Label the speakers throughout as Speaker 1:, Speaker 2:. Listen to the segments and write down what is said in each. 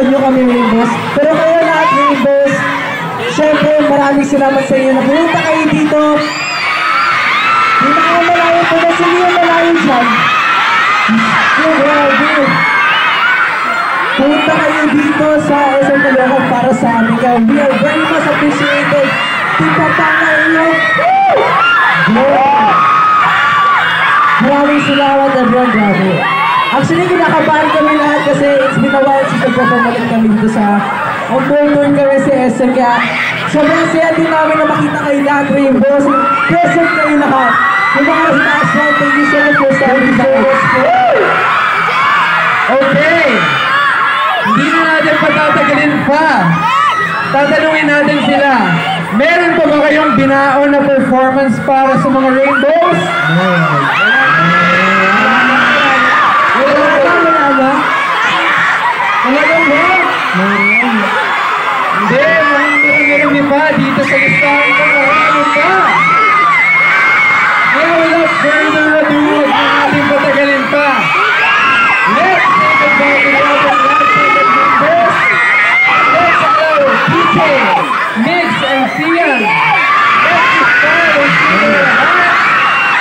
Speaker 1: pinanood nyo kami Rainbows. Pero kayo lahat Rainbows, syempre maraming salamat sa inyo na pumunta kayo dito. Hindi na ako malayo po na sila yung malayo dyan. Grabe. Pumunta kayo dito sa SM Caloocan para sa amin. We are very much appreciated. Tingpapanga inyo. Maraming salamat everyone, grabe. Actually, kinakabahan kami lahat kasi it's been a while since nagpapamalik kami dito sa on-board kami sa SM. Kaya sobrang saya din namin na makita kayo lahat, Rainbows. Present kayo lahat. Yung mga stars na, thank you so much for starting the
Speaker 2: Okay. Hindi na natin patatagalin pa. Tatanungin natin sila. Meron pa ba kayong binaon na performance para sa mga Rainbows? Hindi, marami pa dito sa listahan ko. Marami pa. Kaya without further ado, huwag na natin patagalin pa. Let's say goodbye to the other last-minute members. Let's allow DJ, Mix, and Sian. Let's start and see their heart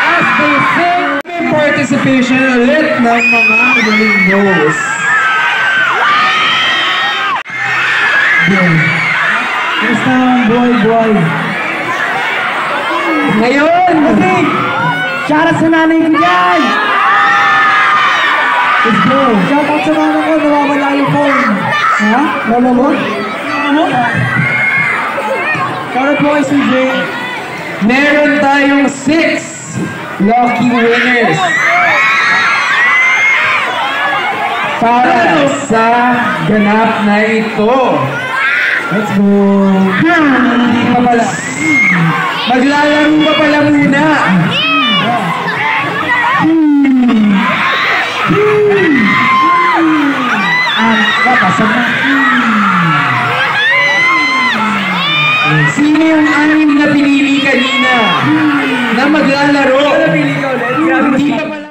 Speaker 2: as they sing. May participation ulit ng mga Rainbows.
Speaker 1: Yes naman, boy.
Speaker 2: Ngayon!
Speaker 1: Okay! Shoutout sa nanay ko dyan! Let's go! Shoutout sa nanay ko, nawawala yung phone. Ha? Mama mo? Shoutout po kay CJ.
Speaker 2: Meron tayong 6 lucky winners para sa ganap na ito.
Speaker 1: Let's go!
Speaker 2: Hindi pa pala. Maglalaro pa pala muna.
Speaker 1: Kapasag na.
Speaker 2: Sino yung 6 na pinili kanina na maglalaro?
Speaker 1: Napili ka ulit.
Speaker 2: Hindi pa pala.